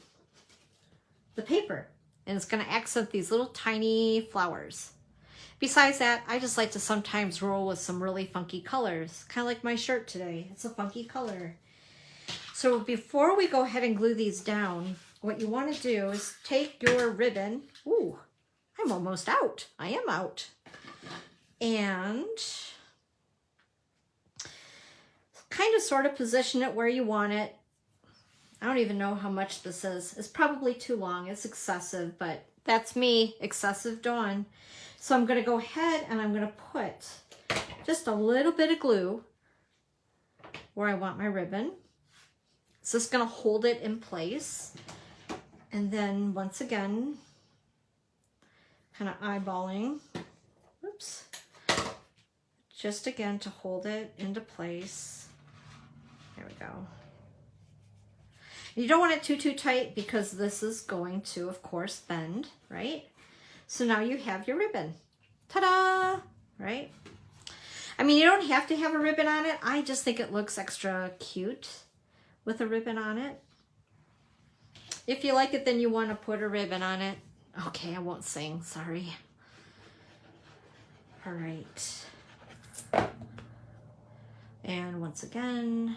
the paper, and it's going to accent these little tiny flowers. Besides that, I just like to sometimes roll with some really funky colors, kind of like my shirt today. It's a funky color. So before we go ahead and glue these down, what you want to do is take your ribbon. Ooh, I'm almost out. I am out. And kind of sort of position it where you want it. I don't even know how much this is. It's probably too long. It's excessive, but that's me, excessive Dawn. So I'm going to go ahead and I'm going to put just a little bit of glue where I want my ribbon. It's just going to hold it in place. And then once again, kind of eyeballing. Oops. Just again to hold it into place. There we go. You don't want it too tight because this is going to, of course, bend, right? So now you have your ribbon. Ta-da! Right? I mean, you don't have to have a ribbon on it. I just think it looks extra cute with a ribbon on it. If you like it, then you want to put a ribbon on it. Okay, I won't sing. Sorry. All right. And once again,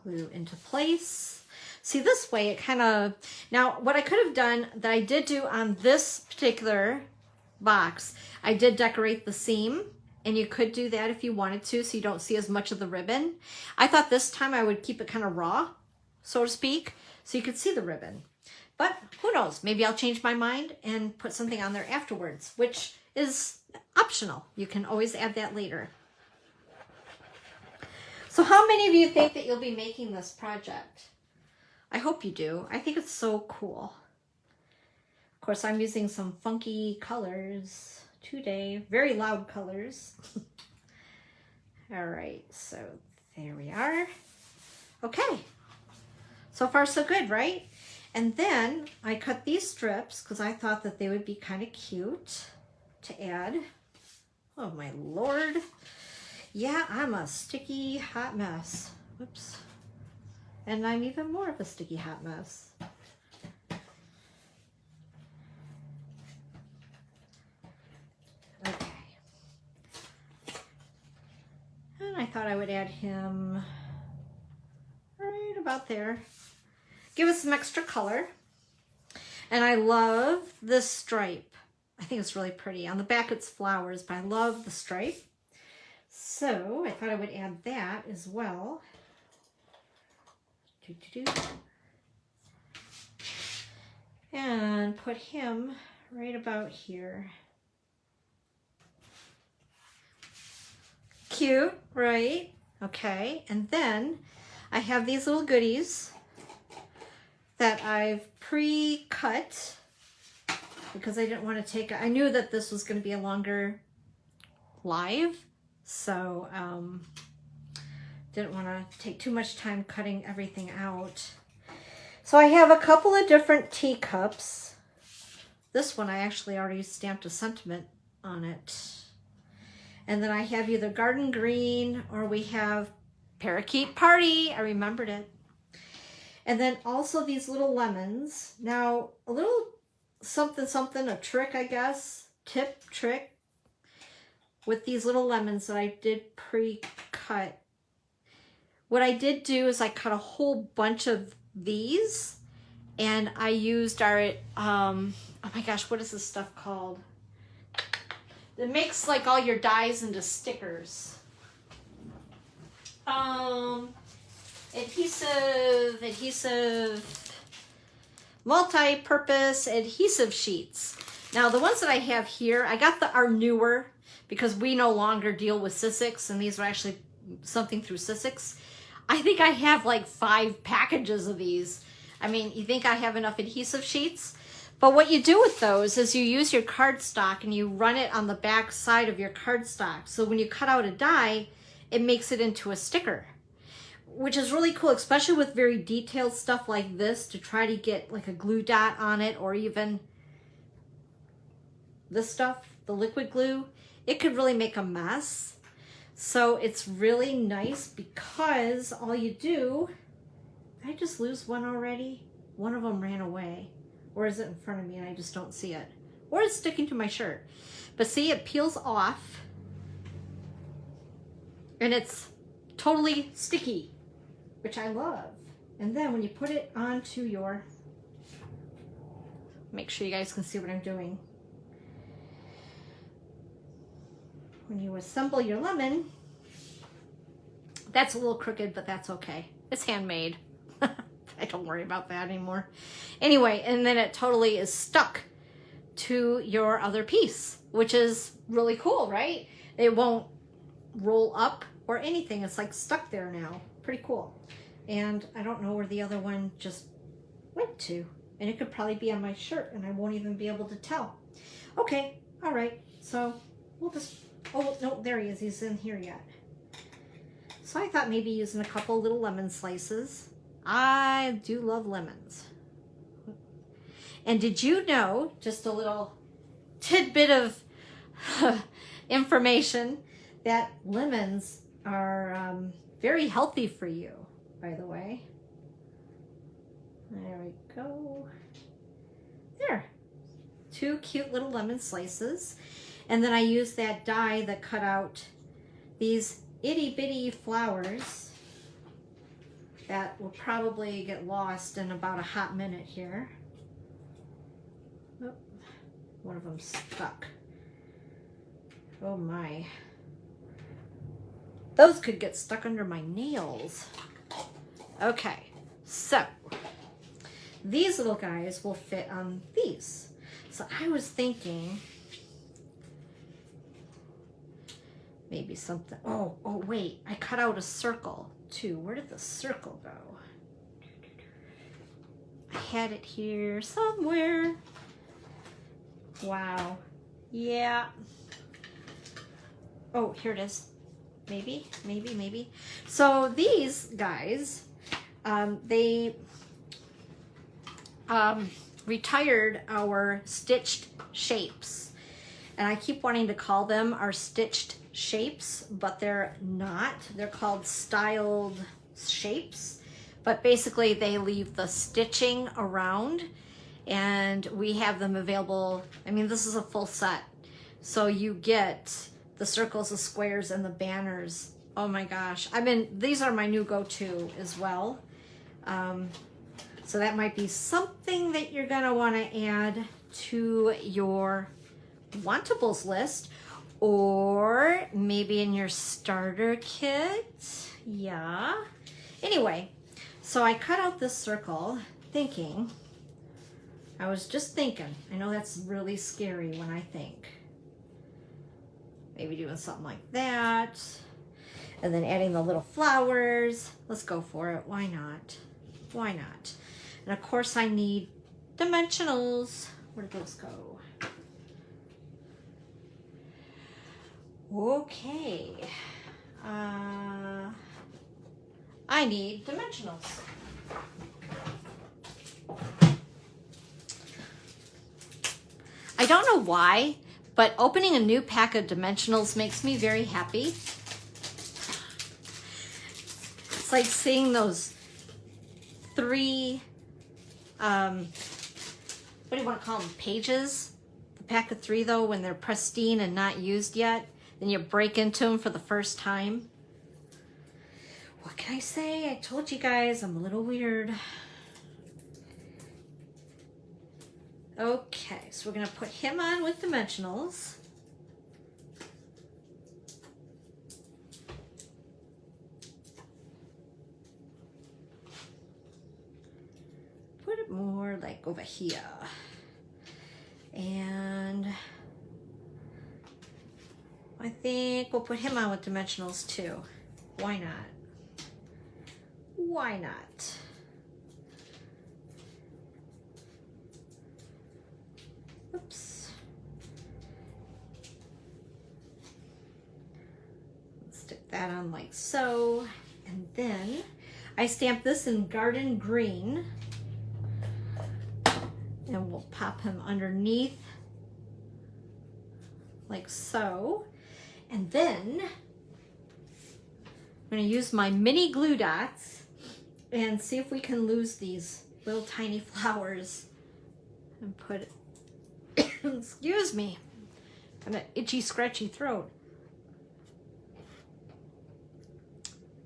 glue into place. See, this way it kind of, now what I could have done that I did do on this particular box, I did decorate the seam, and you could do that if you wanted to so you don't see as much of the ribbon. I thought this time I would keep it kind of raw, so to speak, so you could see the ribbon. But who knows, maybe I'll change my mind and put something on there afterwards, which is optional. You can always add that later. So how many of you think that you'll be making this project? I hope you do. I think it's so cool. Of course, I'm using some funky colors today. Very loud colors. All right, so there we are. Okay, so far so good, right? And then I cut these strips because I thought that they would be kind of cute to add. Oh my Lord. Yeah, I'm a sticky hot mess. Whoops. And I'm even more of a sticky hot mess. Okay. And I thought I would add him right about there. Give us some extra color. And I love this stripe. I think it's really pretty. On the back it's flowers, but I love the stripe. So I thought I would add that as well. And put him right about here. Cute, right? Okay, and then I have these little goodies that I've pre-cut because I didn't want to take, I knew that this was going to be a longer live, so didn't want to take too much time cutting everything out. So I have a couple of different teacups. This one I actually already stamped a sentiment on it. And then I have either garden green or we have parakeet party. I remembered it. And then also these little lemons. Now a little something, a trick, I guess, trick with these little lemons that I did pre-cut. What I did do is I cut a whole bunch of these and I used our, oh my gosh, what is this stuff called? It makes like all your dies into stickers. Adhesive, multi-purpose adhesive sheets. Now the ones that I have here, I got our newer because we no longer deal with Sissics and these are actually something through Sissics. I think I have like 5 packages of these. I mean, you think I have enough adhesive sheets? But what you do with those is you use your cardstock and you run it on the back side of your cardstock. So when you cut out a die, it makes it into a sticker, which is really cool, especially with very detailed stuff like this, to try to get like a glue dot on it, or even this stuff, the liquid glue. It could really make a mess. So it's really nice because all you do, did I just lose one already? One of them ran away. Or is it in front of me and I just don't see it? Or it's sticking to my shirt. But see, it peels off and it's totally sticky, which I love. And then when you put it onto your, make sure you guys can see what I'm doing. When you assemble your lemon, that's a little crooked, but that's okay. It's handmade. I don't worry about that anymore. Anyway, and then it totally is stuck to your other piece, which is really cool, right? It won't roll up or anything. It's like stuck there now. Pretty cool. And I don't know where the other one just went to. And it could probably be on my shirt and I won't even be able to tell. Okay, all right. So we'll just, oh no, there he is. He's in here yet. So I thought maybe using a couple little lemon slices. I do love lemons. And did you know, just a little tidbit of information, that lemons are very healthy for you, by the way. There we go. There. 2 cute little lemon slices. And then I used that die that cut out these itty bitty flowers that will probably get lost in about a hot minute here. Oh, one of them stuck. Oh my. Those could get stuck under my nails. Okay, so these little guys will fit on these. So I was thinking maybe something, oh wait, I cut out a circle too. Where did the circle go? I had it here somewhere. Wow. Yeah. Oh, here it is. Maybe. So these guys, they retired our stitched shapes. And I keep wanting to call them our stitched shapes, but they're not. They're called styled shapes. But basically they leave the stitching around, and we have them available. I mean, this is a full set. So you get the circles, the squares, and the banners. Oh my gosh. I mean, these are my new go-to as well. So that might be something that you're gonna wanna add to your wantables list, or maybe in your starter kit. Yeah. Anyway, so I cut out this circle I was just thinking, I know that's really scary when I think. Maybe doing something like that. And then adding the little flowers. Let's go for it. Why not? Why not? And of course I need dimensionals. Where did those go? Okay. I need dimensionals. I don't know why, but opening a new pack of dimensionals makes me very happy. It's like seeing those three, what do you want to call them, pages? The pack of 3 though, when they're pristine and not used yet, then you break into them for the first time. What can I say? I told you guys I'm a little weird. Okay, so we're gonna put him on with dimensionals. Put it more like over here. And I think we'll put him on with dimensionals too. Why not? Why not? Oops. Stick that on like so. And then I stamped this in garden green. And we'll pop him underneath like so. And then I'm going to use my mini glue dots and see if we can lose these little tiny flowers and put it, excuse me, I've got an itchy, scratchy throat.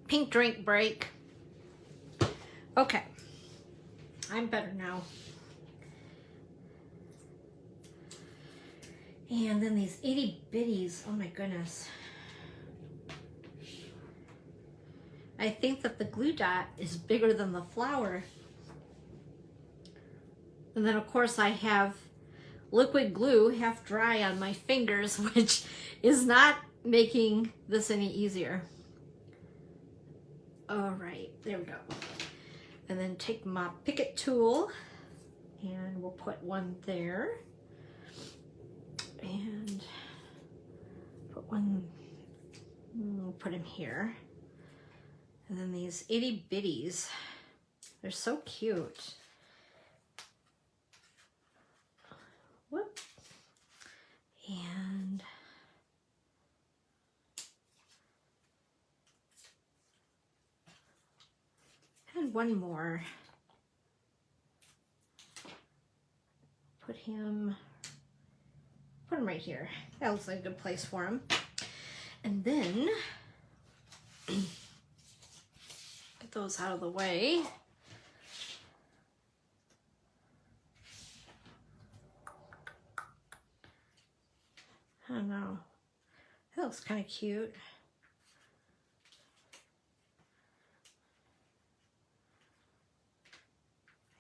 Pink drink break. Okay, I'm better now. And then these itty bitties, oh my goodness. I think that the glue dot is bigger than the flower. And then of course I have liquid glue half dry on my fingers, which is not making this any easier. All right, there we go. And then take my Picket tool and we'll put one there. And put one, we'll put him here. And then these itty bitties, they're so cute. Whoop. And one more. Put him right here. That looks like a good place for him. And then get those out of the way. I don't know. That looks kind of cute.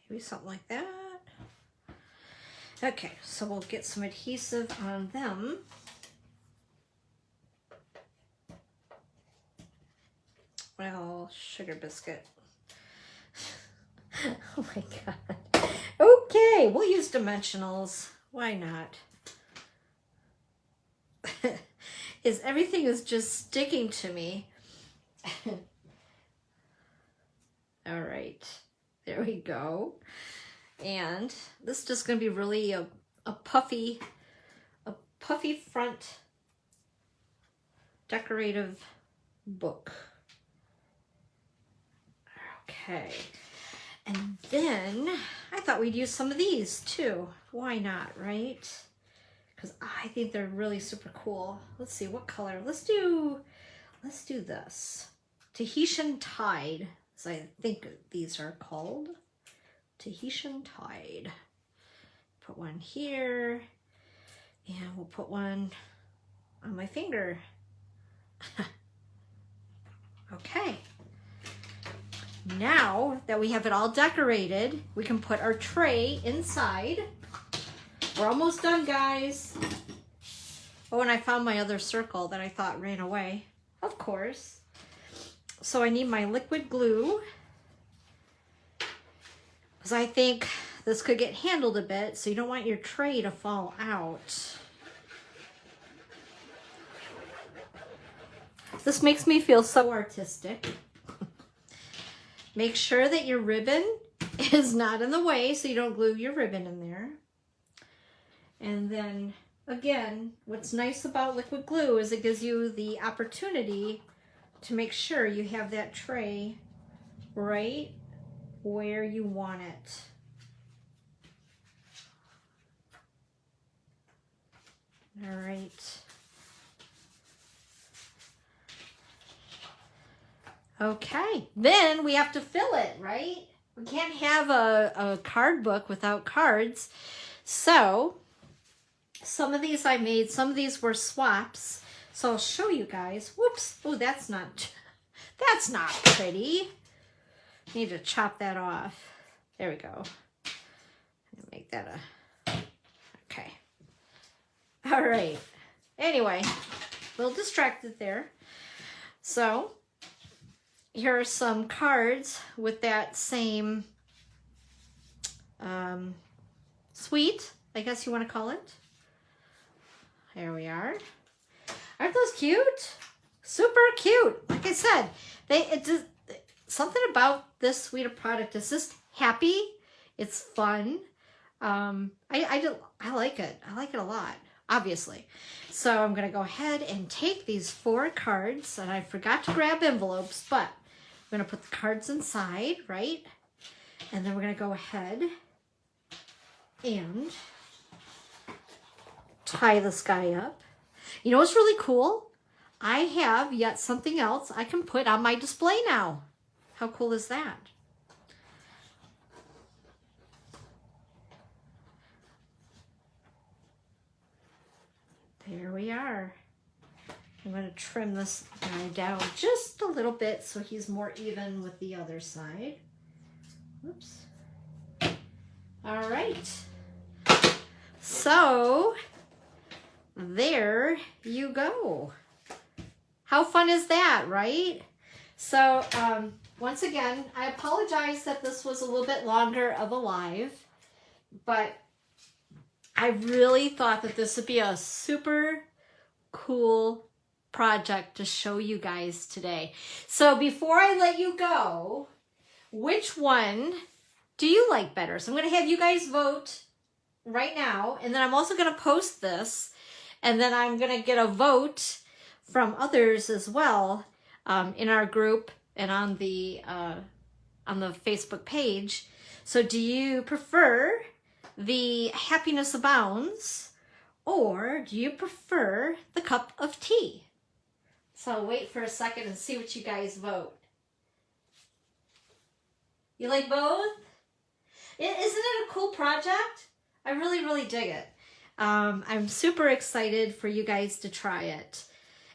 Maybe something like that. Okay, so we'll get some adhesive on them. Well, sugar biscuit. Oh my God. Okay, we'll use dimensionals. Why not? is everything is just sticking to me. All right, there we go. And this is just going to be really a puffy front decorative book. Okay. And then I thought we'd use some of these too. Why not, right? Because I think they're really super cool. Let's see, what color? Let's do this. Tahitian Tide, as I think these are called. Tahitian Tide. Put one here, and we'll put one on my finger. Okay. Now that we have it all decorated, we can put our tray inside. We're almost done, guys. Oh, and I found my other circle that I thought ran away. Of course. So I need my liquid glue, because I think this could get handled a bit, so you don't want your tray to fall out. This makes me feel so artistic. Make sure that your ribbon is not in the way so you don't glue your ribbon in there. And then, again, what's nice about liquid glue is it gives you the opportunity to make sure you have that tray right where you want it. All right. Okay, then we have to fill it, right? We can't have a card book without cards. So some of these I made, some of these were swaps. So I'll show you guys. Whoops. Oh, that's not pretty. Need to chop that off. There we go. Make that okay. All right. Anyway, a little distracted there. So here are some cards with that same suite, I guess you want to call it. There we are. Aren't those cute? Super cute. Like I said, something about this suite of product is just happy. It's fun. I like it. I like it a lot, obviously. So I'm going to go ahead and take these 4 cards, and I forgot to grab envelopes, but I'm going to put the cards inside, right? And then we're going to go ahead and tie this guy up. You know what's really cool? I have yet something else I can put on my display now. How cool is that? There we are. I'm going to trim this guy down just a little bit so he's more even with the other side. Oops. All right. So there you go. How fun is that, right? So once again, I apologize that this was a little bit longer of a live, but I really thought that this would be a super cool project to show you guys today. So before I let you go, which one do you like better? So I'm going to have you guys vote right now, and then I'm also going to post this, and then I'm going to get a vote from others as well in our group and on the Facebook page. So do you prefer the Happiness Abounds, or do you prefer the cup of tea? So I'll wait for a second and see what you guys vote. You like both? Isn't it a cool project? I really, really dig it. I'm super excited for you guys to try it.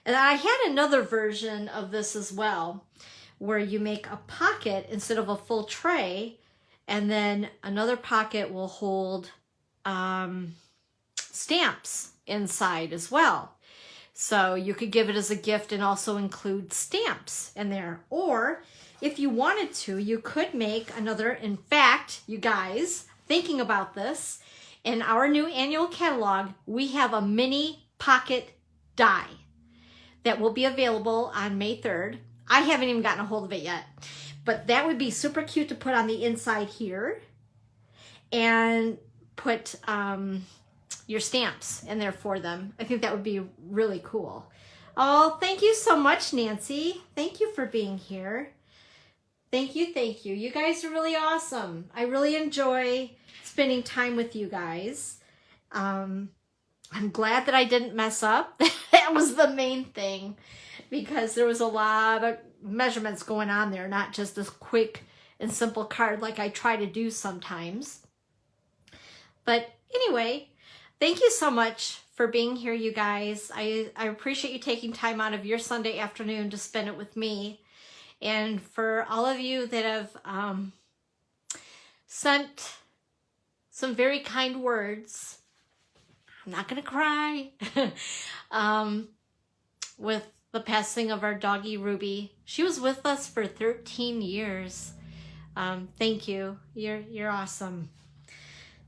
And I had another version of this as well, where you make a pocket instead of a full tray, and then another pocket will hold stamps inside as well. So you could give it as a gift and also include stamps in there. Or if you wanted to, you could make another. In fact, you guys, thinking about this, in our new annual catalog, we have a mini pocket die that will be available on May 3rd. I haven't even gotten a hold of it yet, but that would be super cute to put on the inside here and put your stamps in there for them. I think that would be really cool. Oh, thank you so much, Nancy. Thank you for being here. Thank you, thank you. You guys are really awesome. I really enjoy spending time with you guys. I'm glad that I didn't mess up. That was the main thing, because there was a lot of measurements going on there, not just this quick and simple card like I try to do sometimes. But anyway, thank you so much for being here, you guys. I appreciate you taking time out of your Sunday afternoon to spend it with me. And for all of you that have sent some very kind words, I'm not going to cry, with the passing of our doggie Ruby. She was with us for 13 years. Thank you. You're awesome.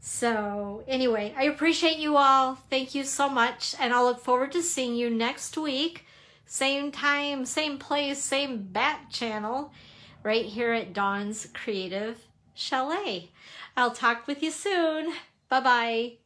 So anyway, I appreciate you all. Thank you so much. And I'll look forward to seeing you next week. Same time, same place, same bat channel, right here at Dawn's Creative Chalet. I'll talk with you soon. Bye-bye.